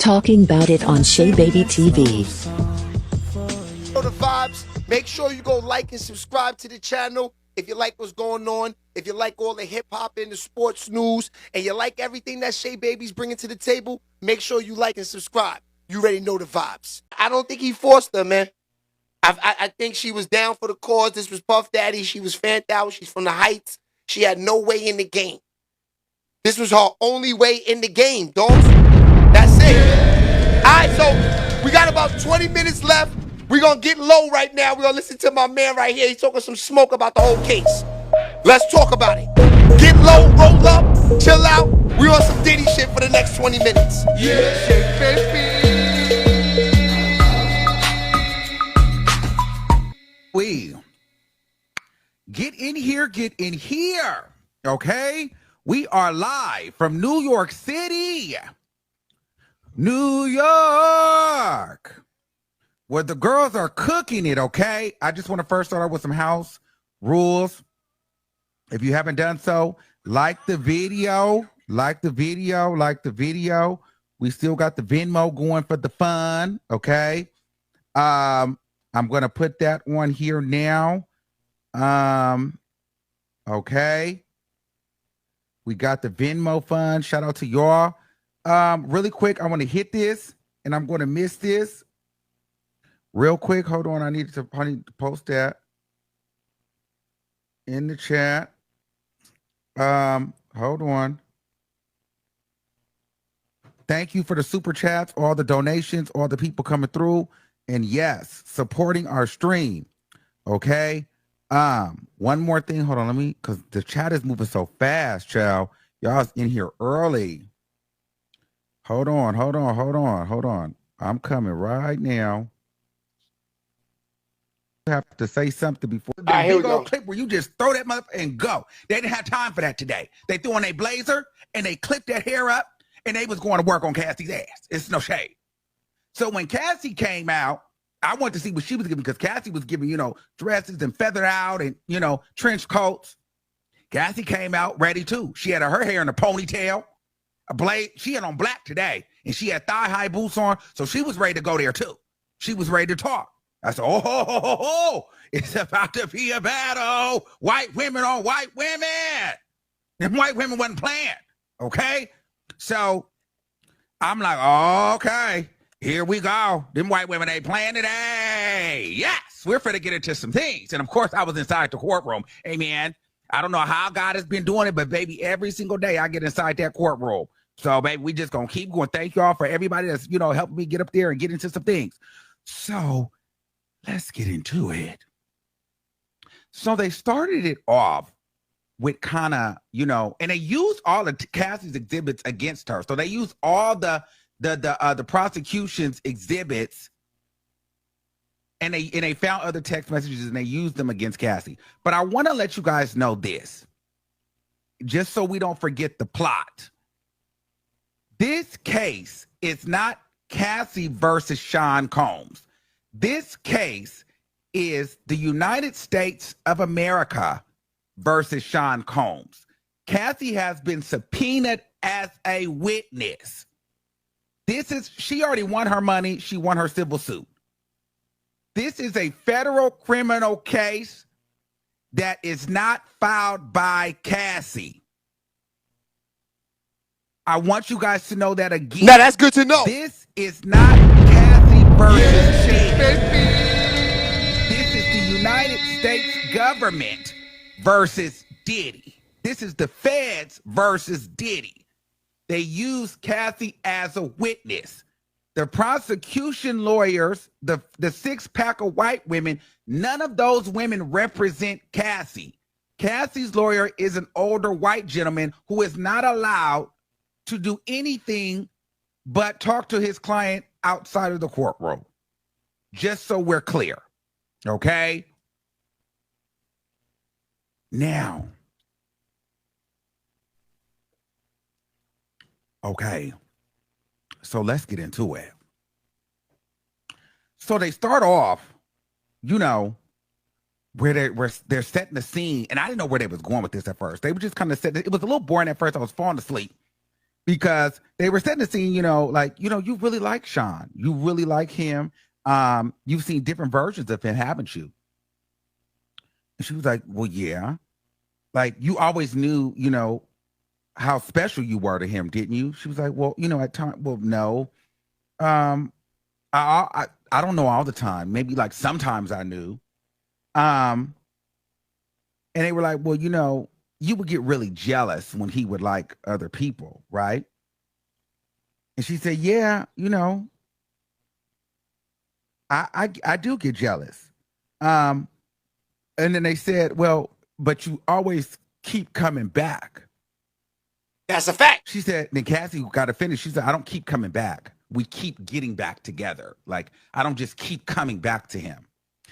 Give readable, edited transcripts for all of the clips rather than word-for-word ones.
talking about it on SHEABABYTV. Know the vibes. Make sure you go like and subscribe to the channel if you like what's going on, if you like all the hip-hop and the sports news, and you like everything that SHEABABY's bringing to the table. Make sure you like and subscribe. You already know the vibes. I don't think he forced her, man. I think she was down for the cause. This was Puff Daddy. She was fanned out. She's from the Heights. She had no way in the game. This was her only way in the game, dogs. That's it. All right, so we got about 20 minutes left. We're going to get low right now. We're going to listen to my man right here. He's talking some smoke about the whole case. Let's talk about it. Get low, roll up, chill out. We on some Diddy shit for the next 20 minutes. Yeah, baby. We get in here, okay? We are live from New York City, New York, where the girls are cooking it, okay? I just want to first start out with some house rules. If you haven't done so, like the video. We still got the Venmo going for the fun, okay? I'm going to put that on here now. Okay. We got the Venmo fund. Shout out to y'all. Really quick, I want to hit this, and I'm going to miss this. Real quick, hold on. I need to post that in the chat. Hold on. Thank you for the super chats, all the donations, all the people coming through. And yes, supporting our stream. Okay. One more thing. Hold on, because the chat is moving so fast, child. Y'all's in here early. Hold on. I'm coming right now. You have to say something before the big old clip where you just throw that motherfucker and go. They didn't have time for that today. They threw on a blazer and they clipped that hair up and they was going to work on Cassie's ass. It's no shade. So when Cassie came out, I wanted to see what she was giving, because Cassie was giving, dresses and feathered out and, trench coats. Cassie came out ready too. She had her hair in a ponytail, a blade. She had on black today, and she had thigh-high boots on, so she was ready to go there too. She was ready to talk. I said, oh, it's about to be a battle. White women on white women. And white women wasn't playing, okay? So I'm like, okay. Here we go. Them white women ain't playing today. Yes, we're finna get into some things. And of course, I was inside the courtroom. Amen. I don't know how God has been doing it, but baby, every single day I get inside that courtroom. So baby, we just gonna keep going. Thank y'all for everybody that's, helping me get up there and get into some things. So let's get into it. So they started it off with kind of, and they used all of Cassie's exhibits against her. So they used all the prosecution's exhibits, and they found other text messages and they used them against Cassie. But I want to let you guys know this, just so we don't forget the plot. This case is not Cassie versus Sean Combs. This case is the United States of America versus Sean Combs. Cassie has been subpoenaed as a witness. She already won her money. She won her civil suit. This is a federal criminal case that is not filed by Cassie. I want you guys to know that again. Now that's good to know. This is not Cassie versus Shay. This is the United States government versus Diddy. This is the feds versus Diddy. They used Cassie as a witness. The prosecution lawyers, the six-pack of white women, none of those women represent Cassie. Cassie's lawyer is an older white gentleman who is not allowed to do anything but talk to his client outside of the courtroom. Just so we're clear, okay? Now, okay, so let's get into it. So they start off, where they're setting the scene, and I didn't know where they was going with this at first. They were just kind of setting it. It was a little boring at first. I was falling asleep. because they were setting the scene, like, you really like Sean. You really like him. You've seen different versions of him, haven't you? And she was like, well, yeah. Like, you always knew, how special you were to him, didn't you? She was like, well, at times, well, no. I don't know all the time. Maybe like sometimes I knew. And they were like, well, you would get really jealous when he would like other people, right? And she said, yeah, I do get jealous. And then they said, well, but you always keep coming back. That's a fact. She said, then Cassie got to finish. She said, I don't keep coming back. We keep getting back together. Like, I don't just keep coming back to him.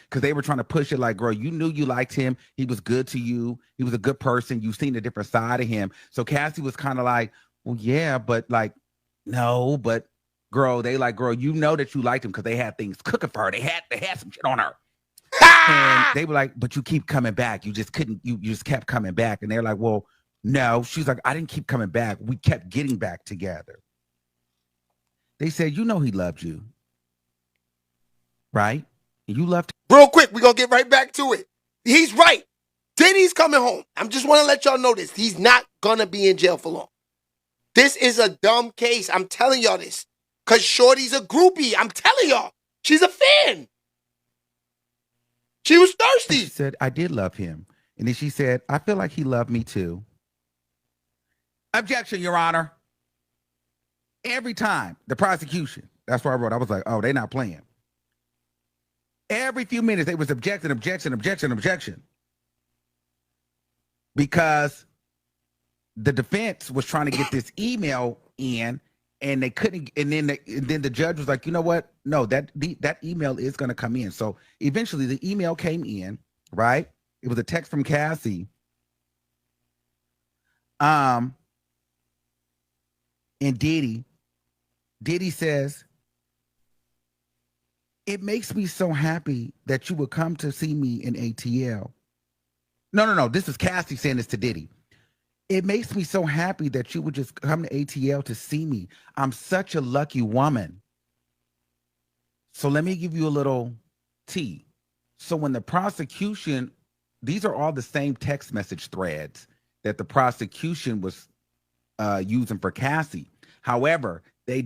Because they were trying to push it like, girl, you knew you liked him. He was good to you. He was a good person. You've seen a different side of him. So Cassie was kind of like, well, yeah, but like, no, but girl, girl, you know that you liked him because they had things cooking for her. They had some shit on her. And they were like, but you keep coming back. You just couldn't, you just kept coming back. And they're like, well, no. She's like, I didn't keep coming back. We kept getting back together. They said, he loved you. Right? You loved him. Real quick, we're going to get right back to it. He's right. Diddy's coming home. I just want to let y'all know this. He's not going to be in jail for long. This is a dumb case. I'm telling y'all this. Because Shorty's a groupie. I'm telling y'all. She's a fan. She was thirsty. She said, I did love him. And then she said, I feel like he loved me too. Objection, Your Honor. Every time, the prosecution, that's what I wrote. I was like, oh, they're not playing. Every few minutes, they was objection. Because the defense was trying to get this email in, and they couldn't. And then the judge was like, you know what? No, that email is going to come in. So eventually, the email came in. Right? It was a text from Cassie. And Diddy says, it makes me so happy that you would come to see me in ATL. No. This is Cassie saying this to Diddy. It makes me so happy that you would just come to ATL to see me. I'm such a lucky woman. So let me give you a little tea. So when the prosecution, these are all the same text message threads that the prosecution was using for Cassie. However, they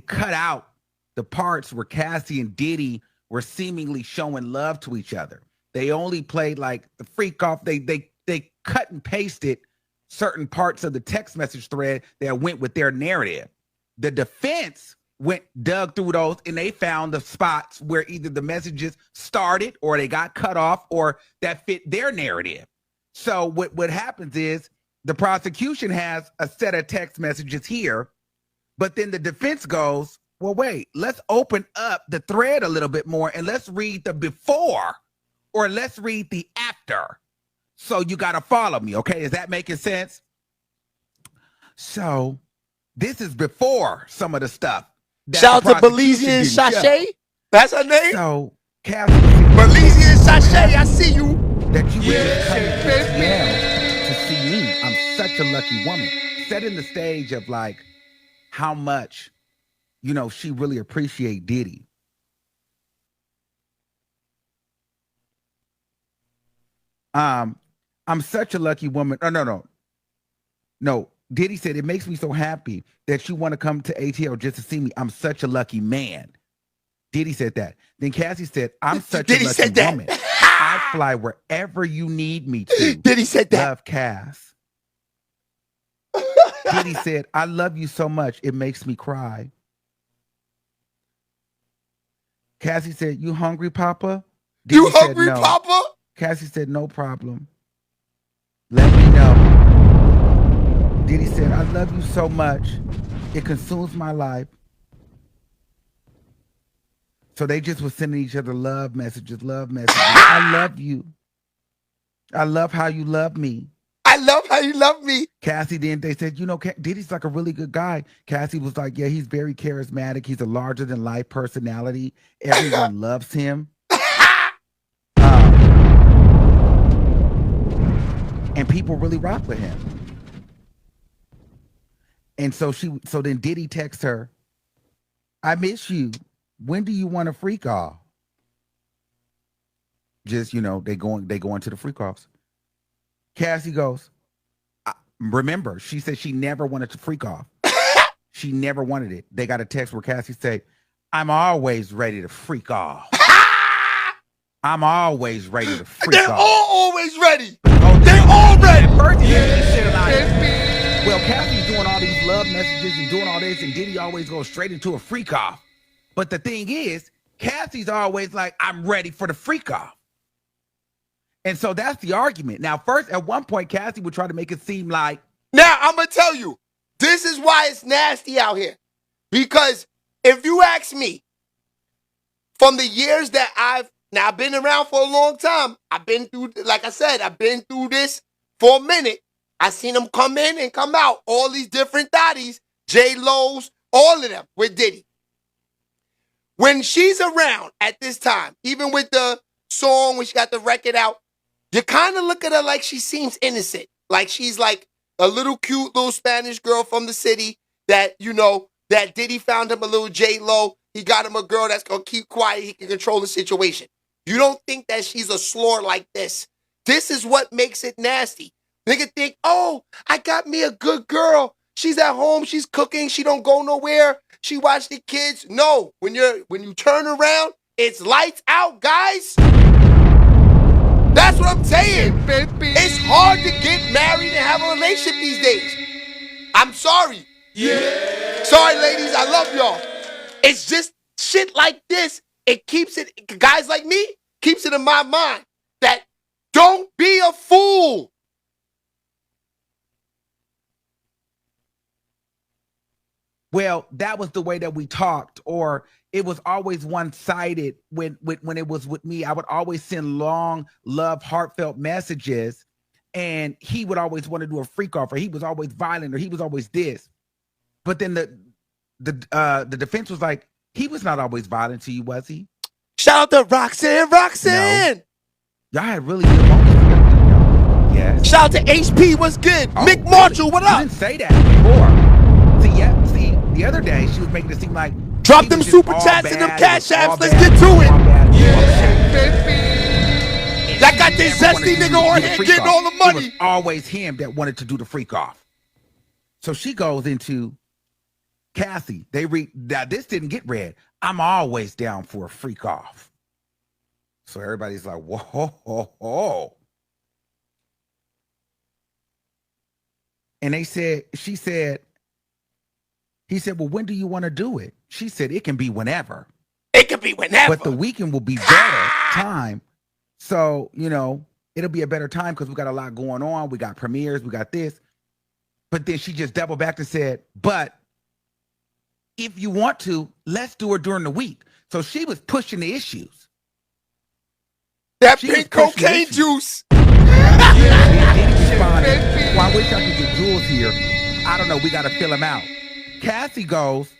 cut out the parts where Cassie and Diddy were seemingly showing love to each other. They only played like the freak off. They cut and pasted certain parts of the text message thread that went with their narrative. The defense dug through those, and they found the spots where either the messages started or they got cut off or that fit their narrative. So what happens is the prosecution has a set of text messages here, but then the defense goes, well, wait, let's open up the thread a little bit more and let's read the before or let's read the after. So you got to follow me, okay? Is that making sense? So this is before some of the stuff. Shout out to Belizean Sachet. That's her name? So, Cassie. Belizean Sachet, I see you. That you would just come now to see me. I'm such a lucky woman. Setting the stage of like how much, she really appreciate Diddy. I'm such a lucky woman. No. Diddy said, it makes me so happy that you want to come to ATL just to see me. I'm such a lucky man. Diddy said that. Then Cassie said, I'm such a lucky woman. I fly wherever you need me to. Diddy said that. Love, Cass. Diddy said, I love you so much, it makes me cry. Cassie said, you hungry, Papa? Diddy you hungry, no. Papa? Cassie said, no problem. Let me know. Diddy said, I love you so much, it consumes my life. So they just were sending each other love messages. I love you. I love how you love me. I love how you love me. Cassie, then they said, Diddy's like a really good guy. Cassie was like, yeah, he's very charismatic. He's a larger than life personality. Everyone loves him. And people really rock with him. And so then Diddy texts her, I miss you. When do you want a freak off? Just, they go into the freak offs. Cassie goes, remember, she said she never wanted to freak off. She never wanted it. They got a text where Cassie said, I'm always ready to freak off. I'm always ready to freak off. They're all always ready. They're all ready. First, well, Cassie's doing all these love messages and doing all this, and Diddy always goes straight into a freak off. But the thing is, Cassie's always like, I'm ready for the freak off. And so that's the argument. Now, first, at one point, Cassie would try to make it seem like. Now, I'm going to tell you, this is why it's nasty out here. Because if you ask me, from the years that I've been around for a long time, I've been through, like I said, I've been through this for a minute. I seen them come in and come out. All these different thotties, J-Lo's, all of them with Diddy. When she's around at this time, even with the song, when she got the record out, you kind of look at her like she seems innocent. Like she's like a little cute little Spanish girl from the city that, that Diddy found him a little J-Lo. He got him a girl that's going to keep quiet. He can control the situation. You don't think that she's a slore like this. This is what makes it nasty. Nigga think, oh, I got me a good girl. She's at home. She's cooking. She don't go nowhere. She watch the kids. No, when you turn around, it's lights out, guys. That's what I'm saying. It's hard to get married and have a relationship these days. I'm sorry. Yeah. Sorry, ladies. I love y'all. It's just shit like this. It keeps it, guys like me, keeps it in my mind that don't be a fool. Well, that was the way that we talked, or it was always one-sided when it was with me. I would always send long, love, heartfelt messages, and he would always want to do a freak off, or he was always violent, or he was always this. But then the defense was like, he was not always violent to you, was he? Shout out to Roxanne. No. Y'all had really good moments together. Yes. Shout out to HP. What's good? Oh, Mick Marshall, what up? You didn't say that before. See, the other day she was making it seem like drop them super chats and them cash apps. Let's get to it. That got this zesty nigga on here getting all the money. It was always him that wanted to do the freak off. So she goes into Cassie. Now this didn't get read. I'm always down for a freak off. So everybody's like, whoa. And he said, well, when do you want to do it? She said, it can be whenever. It can be whenever. But the weekend will be better time. So, it'll be a better time because we got a lot going on. We got premieres. We got this. But then she just doubled back and said, but if you want to, let's do it during the week. So she was pushing the issues. That pink cocaine juice. Well, I wish I could get Jules here. I don't know. We got to fill him out. Cassie goes,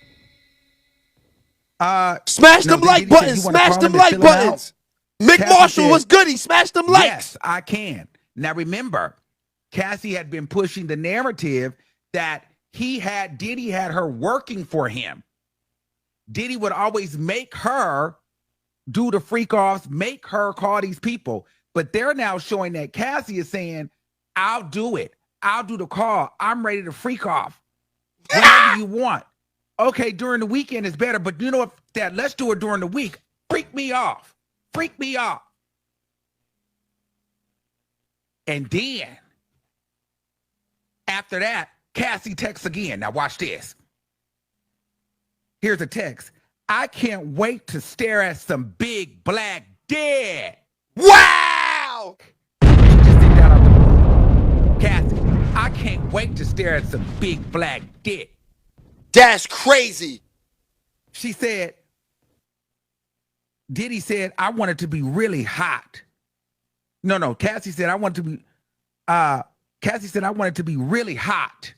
smash them like buttons. Smash them like buttons. Mick Marshall was good. He smashed them likes. Yes, I can. Now remember, Cassie had been pushing the narrative that Diddy had her working for him. Diddy would always make her do the freak offs, make her call these people. But they're now showing that Cassie is saying, I'll do it. I'll do the call. I'm ready to freak off. Whatever you want. Okay, during the weekend is better, but you know what? Let's do it during the week. Freak me off. Freak me off. And then, after that, Cassie texts again. Now watch this. Here's a text. I can't wait to stare at some big black dick. Wow! Just take that out the book. Cassie, I can't wait to stare at some big black dick. That's crazy. She said, Diddy said, I want it to be really hot. No, Cassie said, I want it to be really hot.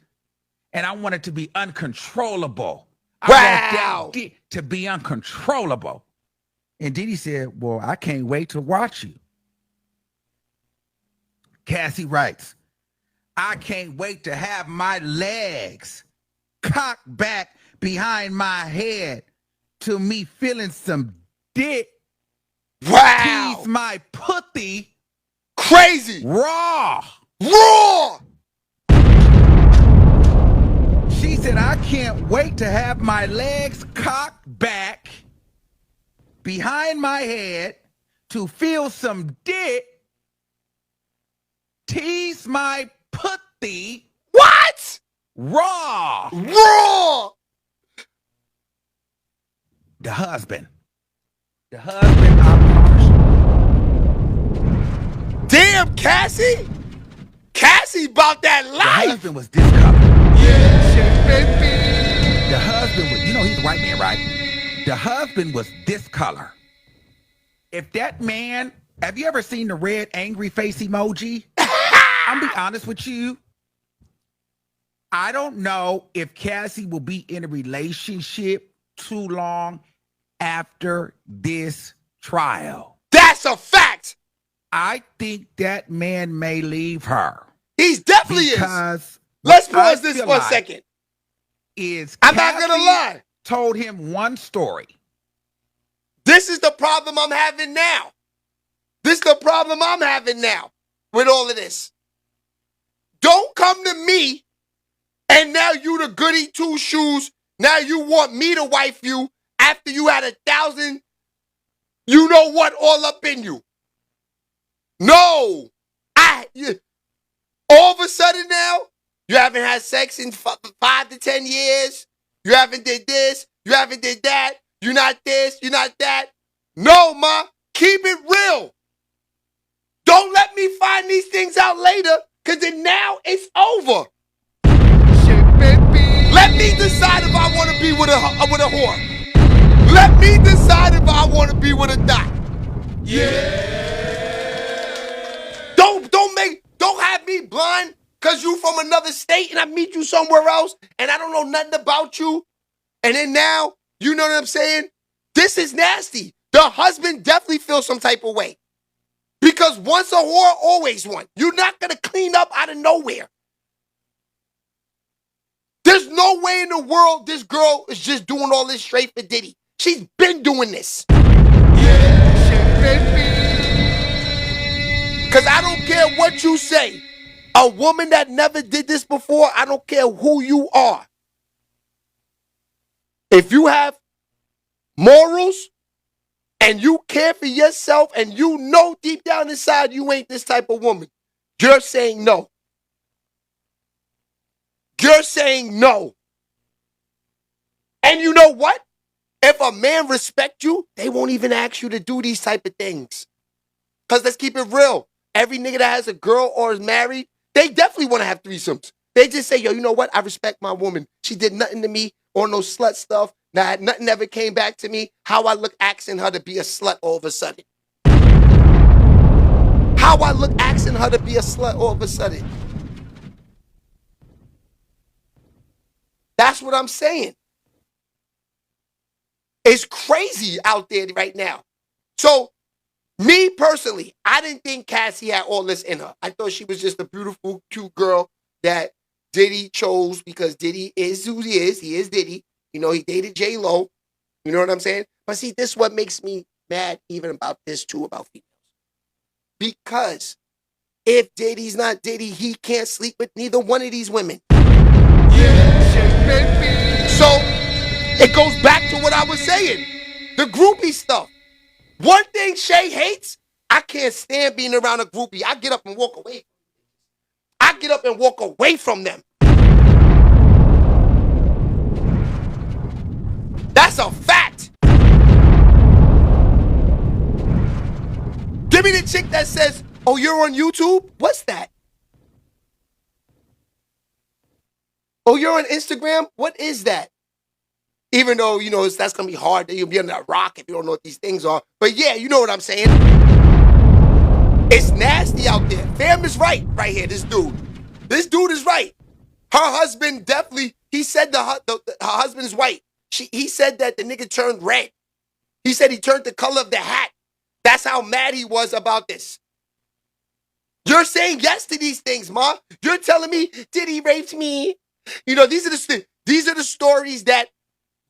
And I want it to be uncontrollable. Wow. I want that to be uncontrollable. And Diddy said, well, I can't wait to watch you. Cassie writes, I can't wait to have my legs cock back behind my head to me feeling some dick. Wow. Tease my pussy. Crazy. Raw. Raw. She said, I can't wait to have my legs cocked back behind my head to feel some dick. Tease my pussy. What? Raw. Raw. The husband. The husband, I promise. Damn, Cassie. Cassie about that life. The husband was this color. Yeah, baby. The husband was, you know he's a white man, right? The husband was this color. If that man, have you ever seen the red angry face emoji? I'm be honest with you. I don't know if Cassie will be in a relationship too long after this trial. That's a fact. I think that man may leave her. He's definitely because is. Let's pause this for a second. I'm not gonna lie. Told him one story. This is the problem I'm having now. This is the problem I'm having now with all of this. Don't come to me and now you the goody two shoes. Now you want me to wife you after you had 1,000, you know what, all up in you. No. All of a sudden now, you haven't had sex in 5 to 10 years. You haven't did this. You haven't did that. You're not this. You're not that. No, ma. Keep it real. Don't let me find these things out later, because then now it's over. Shit, baby. Let me decide if I want to be with a whore. Let me decide if I want to be with a thot. Yeah. Don't have me blind because you from another state and I meet you somewhere else and I don't know nothing about you. And then now, you know what I'm saying? This is nasty. The husband definitely feels some type of way. Because once a whore, always one. You're not going to clean up out of nowhere. There's no way in the world this girl is just doing all this straight for Diddy. She's been doing this. Yeah, baby. Because I don't care what you say. A woman that never did this before, I don't care who you are. If you have morals and you care for yourself and you know deep down inside you ain't this type of woman, you're saying no. You're saying no. And you know what? If a man respect you, they won't even ask you to do these type of things. Because let's keep it real. Every nigga that has a girl or is married, they definitely want to have threesomes. They just say, yo, you know what? I respect my woman. She did nothing to me or no slut stuff. Now, nothing ever came back to me. How I look asking her to be a slut all of a sudden. How I look asking her to be a slut all of a sudden. That's what I'm saying. It's crazy out there right now. So, me personally, I didn't think Cassie had all this in her. I thought she was just a beautiful, cute girl that Diddy chose because Diddy is who he is. He is Diddy. You know, he dated J-Lo. You know what I'm saying? But see, this is what makes me mad even about this too, about females. Because if Diddy's not Diddy, he can't sleep with neither one of these women. Yeah, baby. So, it goes back to what I was saying. The groupie stuff. One thing Shay hates, I can't stand being around a groupie. I get up and walk away. I get up and walk away from them. That's a fact. Give me the chick that says, oh, you're on YouTube? What's that? Oh, you're on Instagram? What is that? Even though, you know, that's going to be hard. You'll be under a rock if you don't know what these things are. But yeah, you know what I'm saying. It's nasty out there. Fam is right here, this dude. This dude is right. Her husband definitely, he said her husband is white. He said that the nigga turned red. He said he turned the color of the hat. That's how mad he was about this. You're saying yes to these things, ma. You're telling me Diddy raped me. You know, these are the These are the stories that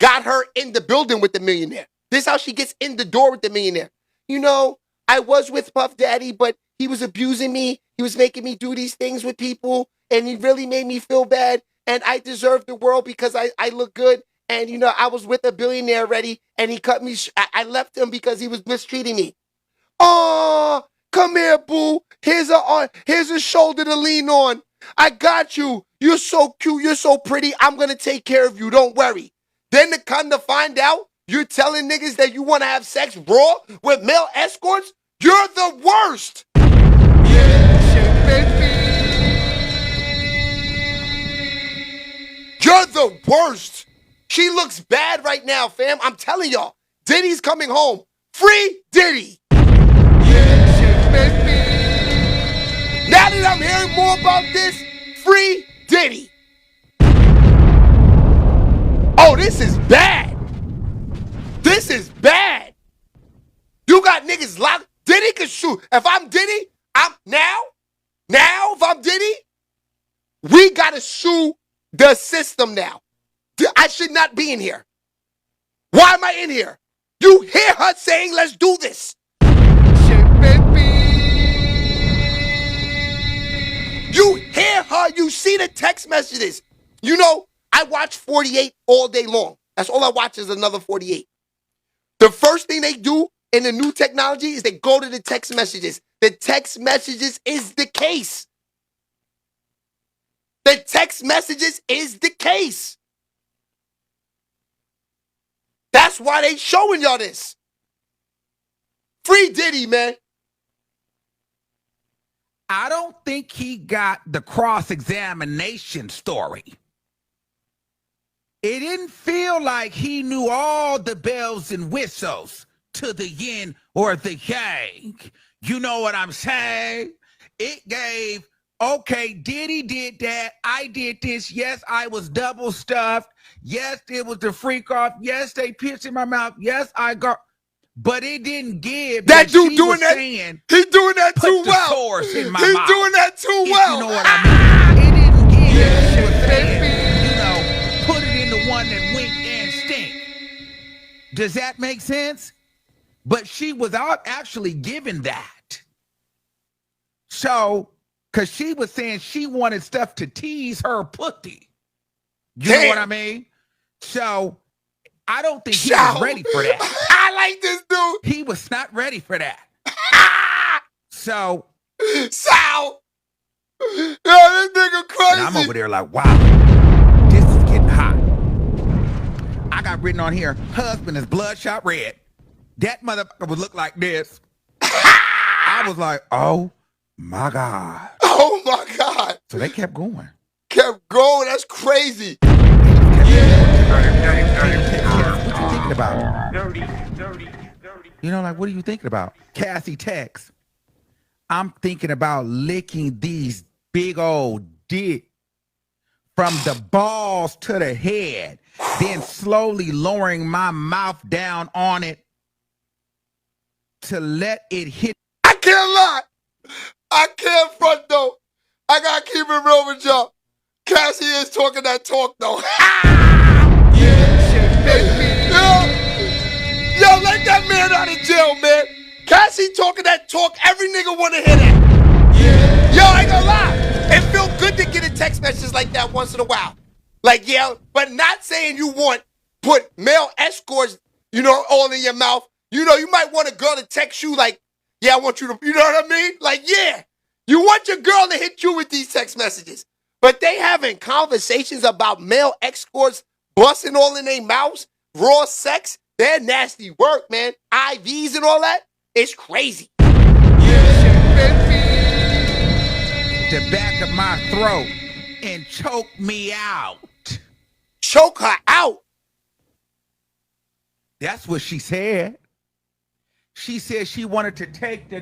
got her in the building with the millionaire. This is how she gets in the door with the millionaire. You know, I was with Puff Daddy, but he was abusing me. He was making me do these things with people, and he really made me feel bad. And I deserve the world because I look good. And, you know, I was with a billionaire already, and he cut me. I left him because he was mistreating me. Oh, come here, boo. Here's a shoulder to lean on. I got you. You're so cute. You're so pretty. I'm going to take care of you. Don't worry. Then to come to find out, you're telling niggas that you want to have sex raw with male escorts? You're the worst. You're the worst. She looks bad right now, fam. I'm telling y'all. Diddy's coming home. Free Diddy. Now that I'm hearing more about this, free Diddy. Oh, this is bad. This is bad. You got niggas locked. Diddy can shoot. If I'm Diddy, if I'm Diddy, we gotta sue the system now. I should not be in here. Why am I in here? You hear her saying, let's do this. You hear her. You see the text messages. You know, I watch 48 all day long. That's all I watch is another 48. The first thing they do in the new technology is they go to the text messages. The text messages is the case. The text messages is the case. That's why they showing y'all this. Free Diddy, man. I don't think he got the cross-examination story. It didn't feel like he knew all the bells and whistles to the yin or the yang. You know what I'm saying? It gave, okay, Diddy did that. I did this. Yes, I was double stuffed. Yes, it was the freak off. Yes, they pissed in my mouth. Yes, I got... But it didn't give that dude doing that. He's doing that too well. He's doing that too well. You know what I mean? It didn't give that she was saying, you know, put it in the one that wink and stink. Does that make sense? But she was actually given that. So, because she was saying she wanted stuff to tease her pussy. You know what I mean? So, I don't think he was ready for that. I like this dude. He was not ready for that. So. Sal. Yo, this nigga crazy. And I'm over there like, wow, this is getting hot. I got written on here, husband is bloodshot red. That motherfucker would look like this. I was like, oh my God. Oh my God. So they kept going. Kept going. That's crazy. What you thinking about? Dirty. You know, like, what are you thinking about? Cassie text. I'm thinking about licking these big old dick from the balls to the head, then slowly lowering my mouth down on it to let it hit. I can't lie. I can't front though. I gotta keep it real with y'all. Cassie is talking that talk though. Yo, let that man out of jail, man. Cassie talking that talk, every nigga wanna hear that. Yo, I ain't gonna lie. It feel good to get a text message like that once in a while. Like, yeah, but not saying you put male escorts, you know, all in your mouth. You know, you might want a girl to text you like, yeah, I want you to, you know what I mean? Like, yeah, you want your girl to hit you with these text messages. But they having conversations about male escorts busting all in their mouths, raw sex. They're nasty work, man. IVs and all that. It's crazy. The back of my throat and choke me out. Choke her out. That's what she said. She said she wanted to take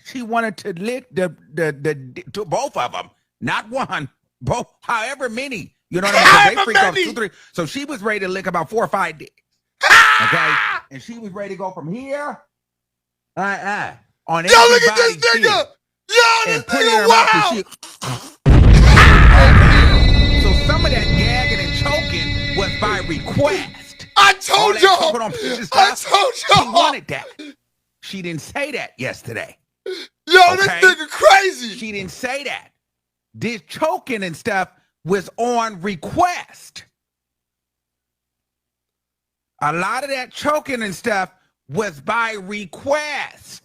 she wanted to lick to both of them, not one, both, however many. You know what I mean? They freaked off 2, 3. So she was ready to lick about 4 or 5 dicks. Okay, and she was ready to go from here, on everybody's Yo, look at this nigga. Yo, this nigga, wow. So some of that gagging and choking request. I told y'all. I told y'all. She wanted that. She didn't say that yesterday. Yo, this nigga crazy. She didn't say that. This choking and stuff was on request. A lot of that choking and stuff was by request.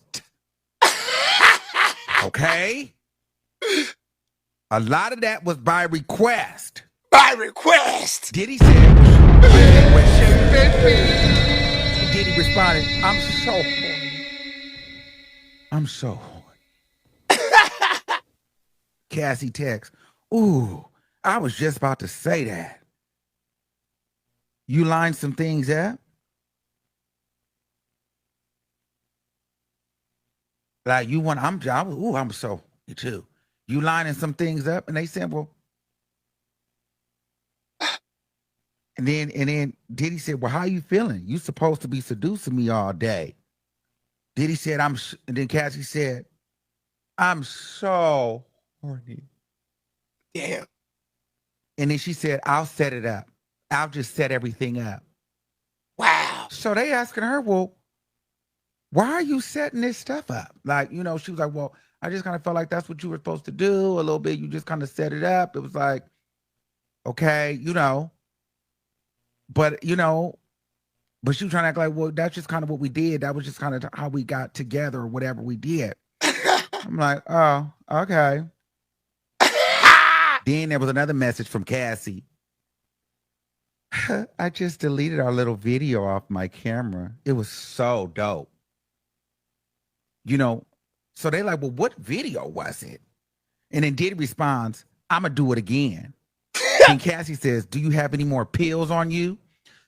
Okay? A lot of that was by request. By request. Diddy said, Diddy responded, I'm so horny. I'm so horny. Cassie texts, ooh, I was just about to say that. You lined some things up? Like you want, I'm so, me too. You lining some things up? And they said, well, and then Diddy said, well, how you feeling? You supposed to be seducing me all day. Diddy said, and then Cassie said, I'm so horny. Damn. And then she said, I'll set it up. I'll just set everything up. Wow. So they asking her, well, why are you setting this stuff up? Like, you know, she was like, well, I just kind of felt like that's what you were supposed to do a little bit. You just kind of set it up. It was like, okay, you know, but she was trying to act like, well, that's just kind of what we did. That was just kind of how we got together or whatever we did. I'm like, oh, okay. Then there was another message from Cassie. I just deleted our little video off my camera. It was so dope. You know, so they like, well, what video was it? And then Diddy responds, I'm going to do it again. And Cassie says, do you have any more pills on you?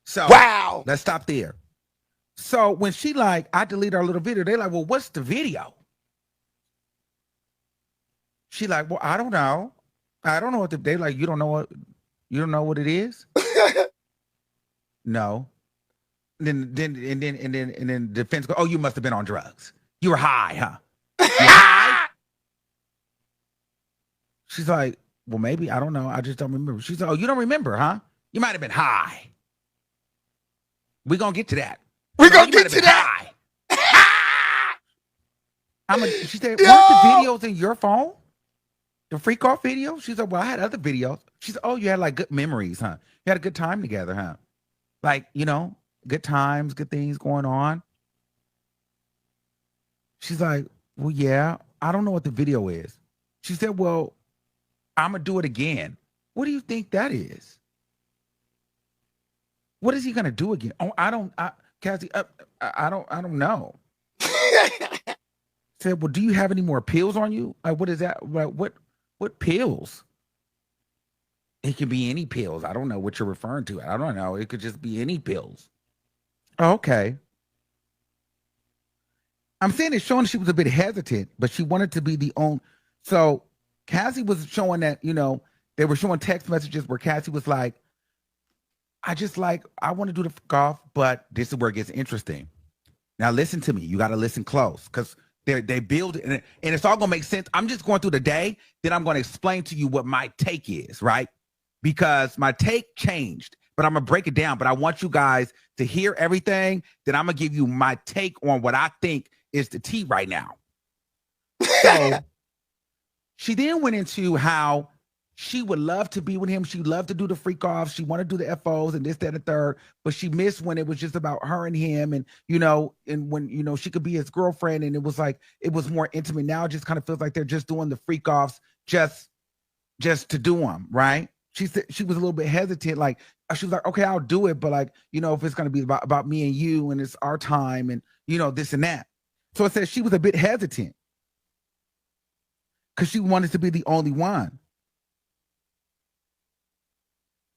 So wow. Let's stop there. So when she like, I deleted our little video, they like, well, what's the video? She like, well, I don't know. I don't know what they like, you don't know what it is? No. And then defense go, oh, you must have been on drugs. You were high, huh? You high? She's like, well, maybe, I don't know. I just don't remember. She's like, oh, you don't remember, huh? You might have been high. We're going to get to that. We're going to get to that. She said, weren't the videos in your phone? The freak off video? She's like, well, I had other videos. She said, oh, you had like good memories, huh? You had a good time together, huh? Like, you know, good times, good things going on. She's like, well, yeah, I don't know what the video is. She said, well, I'm going to do it again. What do you think that is? What is he going to do again? Oh, Cassie, I don't know. Said, well, do you have any more pills on you? What is that? What pills? It can be any pills. I don't know what you're referring to. I don't know. It could just be any pills. Oh, okay. I'm saying it's showing she was a bit hesitant, but she wanted to be the only. So Cassie was showing that, you know, they were showing text messages where Cassie was like, I want to do the golf, but this is where it gets interesting. Now listen to me. You got to listen close because they build it and it's all going to make sense. I'm just going through the day. Then I'm going to explain to you what my take is, right? Because my take changed, but I'm going to break it down. But I want you guys to hear everything. Then I'm going to give you my take on what I think is the tea right now. So she then went into how she would love to be with him. She loved to do the freak offs. She wanted to do the FOs and this, that, and the third, but she missed when it was just about her and him. And, you know, and when, you know, she could be his girlfriend and it was like, it was more intimate. Now it just kind of feels like they're just doing the freak offs just to do them. Right. She said she was a little bit hesitant. Like she was like, okay, I'll do it. But like, you know, if it's going to be about me and you and it's our time and, you know, this and that. So it says she was a bit hesitant because she wanted to be the only one.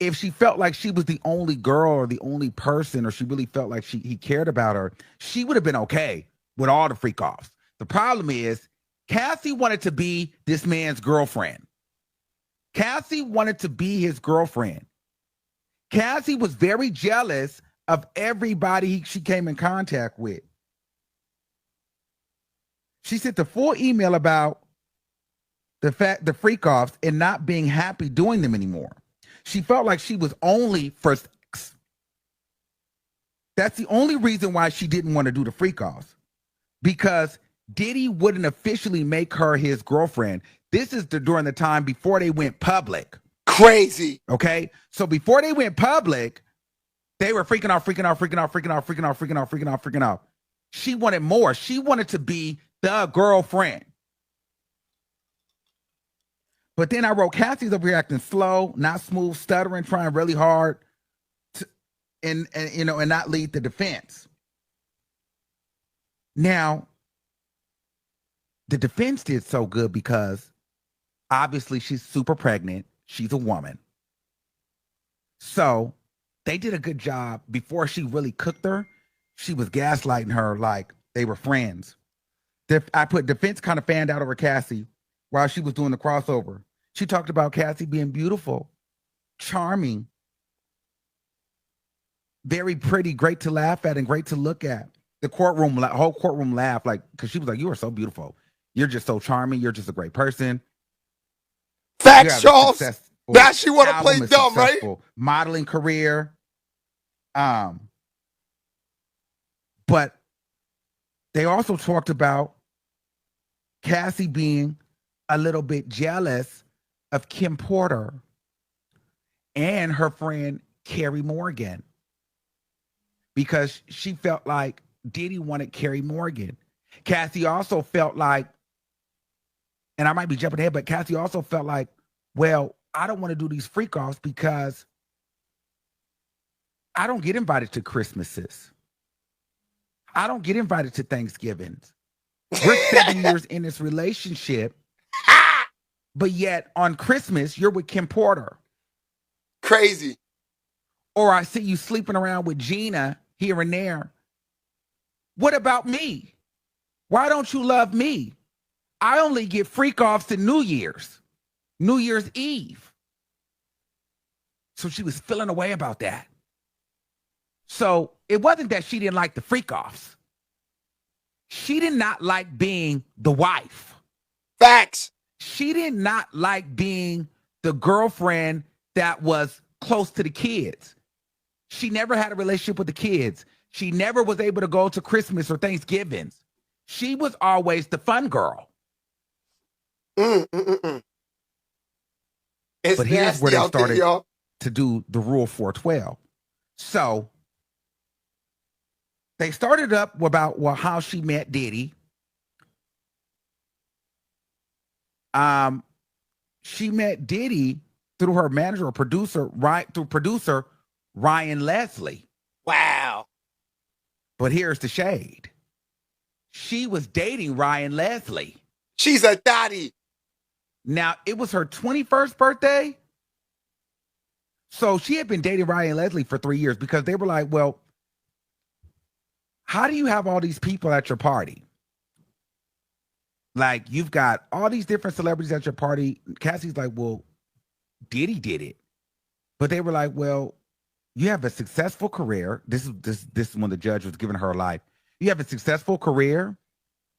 If she felt like she was the only girl or the only person, or she really felt like he cared about her, she would have been okay with all the freak offs. The problem is Cassie wanted to be this man's girlfriend. Cassie wanted to be his girlfriend. Cassie was very jealous of everybody she came in contact with. She sent the full email about the freak offs and not being happy doing them anymore. She felt like she was only for sex. That's the only reason why she didn't want to do the freak-offs. Because Diddy wouldn't officially make her his girlfriend. This is during the time before they went public. Crazy. Okay? So before they went public, they were freaking off. She wanted more. She wanted to be the girlfriend. But then I wrote, Cassie's over here acting slow, not smooth, stuttering, trying really hard to, and not lead the defense. Now, the defense did so good because obviously she's super pregnant. She's a woman. So they did a good job. Before she really cooked her, she was gaslighting her like they were friends. I put defense kind of fanned out over Cassie while she was doing the crossover. She talked about Cassie being beautiful, charming, very pretty, great to laugh at and great to look at. The whole courtroom laughed, like, because she was like, you are so beautiful. You're just so charming. You're just a great person. Facts, Charles. Now she want to play dumb, right? Modeling career. But they also talked about Cassie being a little bit jealous of Kim Porter and her friend Carrie Morgan, because she felt like Diddy wanted Carrie Morgan. Cassie also felt like, and I might be jumping ahead, but Cassie also felt like, well, I don't want to do these freak-offs because I don't get invited to Christmases. I don't get invited to Thanksgivings. We're 7 years in this relationship, but yet on Christmas, you're with Kim Porter. Crazy. Or I see you sleeping around with Gina here and there. What about me? Why don't you love me? I only get freak-offs to New Year's Eve. So she was feeling away about that. So it wasn't that she didn't like the freak-offs. She did not like being the wife. Facts. She did not like being the girlfriend that was close to the kids. She never had a relationship with the kids. She never was able to go to Christmas or Thanksgivings. She was always the fun girl. But here's where they started to do the Rule 412. So they started up about how she met Diddy. She met Diddy through her manager or producer, through producer Ryan Leslie. Wow. But here's the shade. She was dating Ryan Leslie. She's a daddy. Now, it was her 21st birthday. So she had been dating Ryan Leslie for 3 years because they were like, well, how do you have all these people at your party? Like, you've got all these different celebrities at your party. Cassie's like, well, Diddy did it. But they were like, well, you have a successful career. This is when the judge was giving her life. You have a successful career.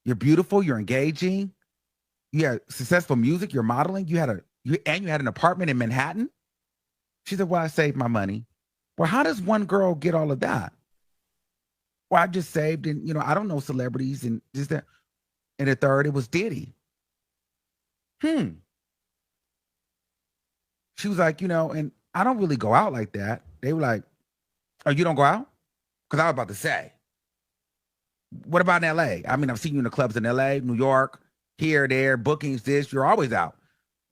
You're beautiful. You're engaging. You had successful music. You're modeling. You had an apartment in Manhattan. She said, well, I saved my money. Well, how does one girl get all of that? Well, I just saved, and I don't know celebrities and just that. And the third, it was Diddy. She was like, and I don't really go out like that. They were like, oh, you don't go out? Because I was about to say, what about in LA? I mean, I've seen you in the clubs in LA, New York, here, there, bookings, this. You're always out.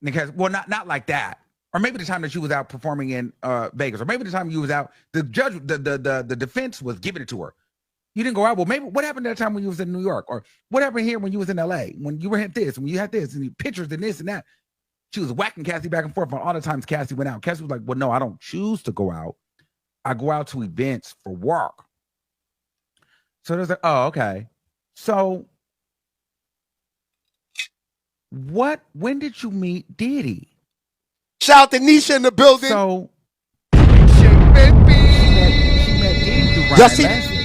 Because, well, not like that. Or maybe the time that you was out performing in Vegas. Or maybe the time you was out, the judge, the defense was giving it to her. You didn't go out. Well, maybe what happened that time when you was in New York? Or what happened here when you was in LA? When you were at this, when you had this, and pictures and this and that. She was whacking Cassie back and forth on all the times Cassie went out. Cassie was like, well, no, I don't choose to go out. I go out to events for work. So there's like, oh, okay. So when did you meet Diddy? Shout out to Nisha in the building. So she met Diddy through Ryan Leslie.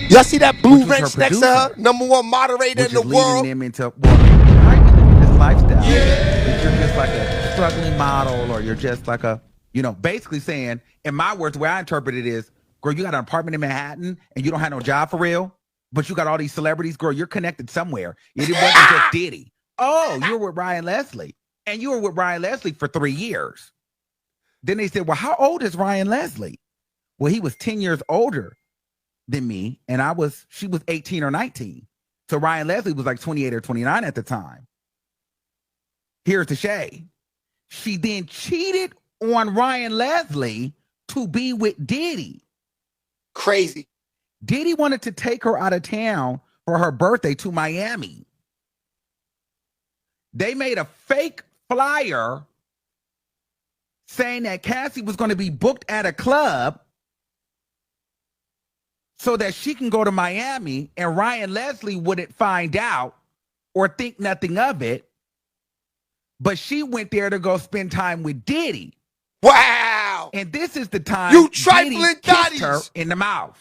Y'all see that blue wrench next to her? #1 moderator in the world. Them into, well, how you live this lifestyle? If you're just like a struggling model, or you're just like a, basically saying, in my words, the way I interpret it is, Girl, you got an apartment in Manhattan and you don't have no job for real, but you got all these celebrities. Girl, you're connected somewhere. It wasn't just Diddy. Oh, you were with Ryan Leslie. And you were with Ryan Leslie for 3 years. Then they said, well, how old is Ryan Leslie? Well, he was 10 years older than me, and she was 18 or 19. So Ryan Leslie was like 28 or 29 at the time. Here's the shade. She then cheated on Ryan Leslie to be with Diddy. Crazy. Diddy wanted to take her out of town for her birthday to Miami. They made a fake flyer saying that Cassie was going to be booked at a club so that she can go to Miami and Ryan Leslie wouldn't find out or think nothing of it. But she went there to go spend time with Diddy. Wow. And this is the time you trifling Diddy kissed her in the mouth.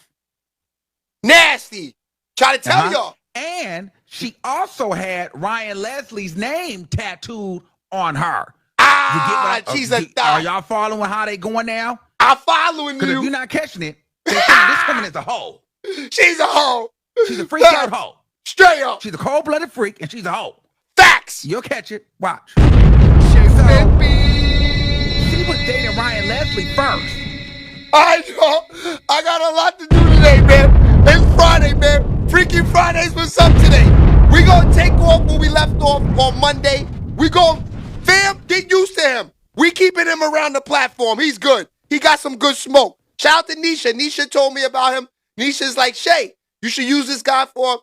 Nasty. Try to tell y'all. And she also had Ryan Leslie's name tattooed on her. She's a thot. Are y'all following how they going now? I'm following you. Because if you're not catching it, they're saying this woman is a hoe. She's a hoe. She's a freak out hoe. Straight up. She's a cold-blooded freak, and she's a hoe. Facts. You'll catch it. Watch. She was dating Ryan Leslie first. I know. I got a lot to do today, man. It's Friday, man. Freaky Fridays. What's up today? We gonna take off where we left off on Monday. We gonna, fam, get used to him. We keeping him around the platform. He's good. He got some good smoke. Shout out to Nisha. Nisha told me about him. Nisha's like, Shay, you should use this guy for